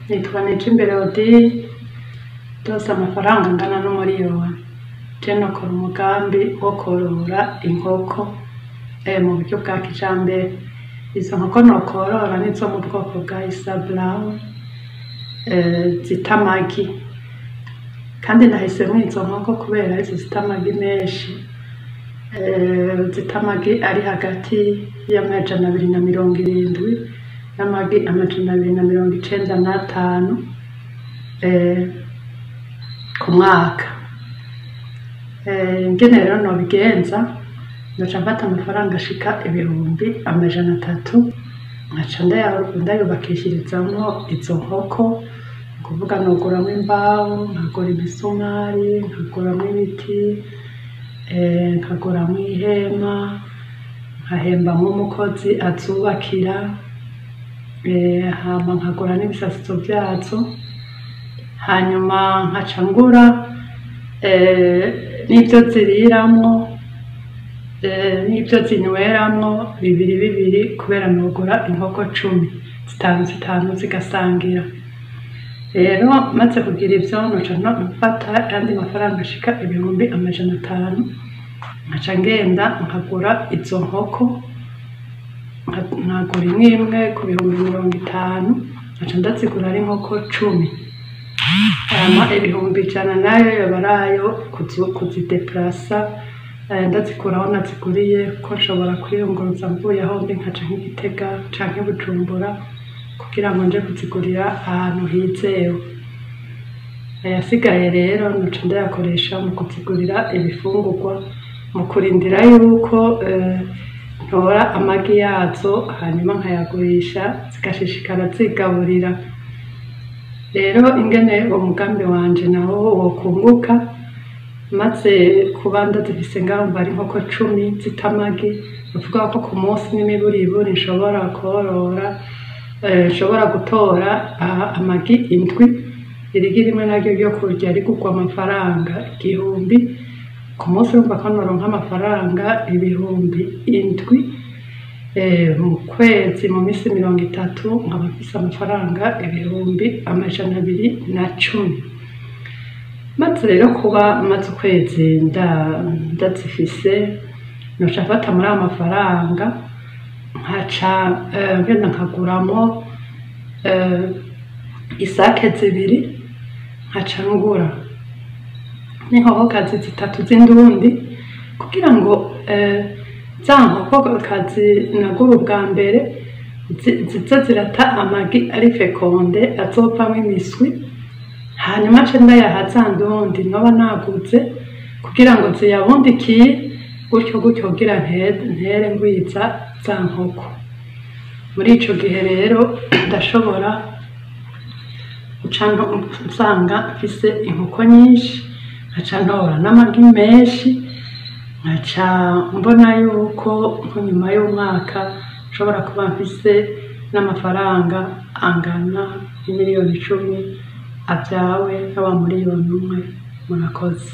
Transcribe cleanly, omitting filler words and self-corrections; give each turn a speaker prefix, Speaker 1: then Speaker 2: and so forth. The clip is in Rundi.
Speaker 1: nitwa Nijimbere Odile ndose amafaranga angana n'umuriyoni. Je nokora umugambi wo korora inkoko mu buryo bwa kijambere. Izo nkoko nokorora nizo mu bwoko bwa Isa Brown zita amagi, kandi nahisemwo izo nkoko kubera izo zita amagi menshi, zita amagi ari hagati y'amajana 270 n'amagi amajana 295 ku mwaka. Ingene rero nobigenza, noca mfata amafaranga ashika 300,000 nkaca ndayubakishirizamwo izo nkoko, kuvuga noguramwo imbaho, nkagura imisumari, nkaguramwo ibiti, nkaguramwo ihema, nkahembamwo umukozi azubakira, hama nkagura n'ibisasizo vyazo, hanyuma nkaca ngura n'ivyo ziriramwo n'ivyo zinyweramwo bibiri kubera nogura inkoko 10 zitanu zigasangira. Rero maze kugira ivyo noca mfata ayandi mafaranga ashika 500,000 nkaca ngenda nkagura izo nkoko, nkagura imwe ku 50,000 nkaca ndazigura ari inkoko 10. Hama 100,000 nayo yoba arayo kuzideplasa, ndazikuraho naziguriye ko nshobora kwiyunguruza mvuye aho ndi nkaca nk'Igitega canke Bujumbura kugira ngo nje kuzigurira ahantu hizewe. Ayasigaye rero noca ndayakoresha mu kuzigurira ibifungurwa, mu kurindira yuko ntora amagi yazo hanyuma nkayagurisha zigashishikara zigaburira. Rero ingene uwo mugambi wanje nawo wokunguka, maze kuba ndazifise ngaho mba ari inkoko 10 zita amagi, bivuga ko ku munsi n'imiburiburi nshobora korora, nshobora gutora amagi 7. Irigi rimwe naryo ryo kurya rigurwa amafaranga 1,000 ku munsi, urumva ko noronka amafaranga 7,000 mu kwezi, mu minsi 30 nkaba mfise amafaranga 210,000. Maze rero kuba maze ukwezi ndazifise, noca mfata muri ayo mafaranga nkaca ngenda nkaguramo isake 2, nkaca ngura n'inkokokazi 3 z'indundi, kugira ngo za nkokokazi nagura ubwa mbere ziza zirata amagi ari fekonde azovamwo imiswi, hanyuma nce ndayaha za ndundi noba naguze kugira ngo ziyabundikiye, gutyo kugira ntere ngwiza za nkoko. Muri ico gihe rero ndashobora guca nsanga mfise inkoko nyinshi, nkaca ntora n'amagi menshi, nkaca mbona yuko nko nyuma y'umwaka nshobora kuba mfise n'amafaranga angana n'imiliyoni 10 avyawe n'aba miliyoni 1. Murakoze.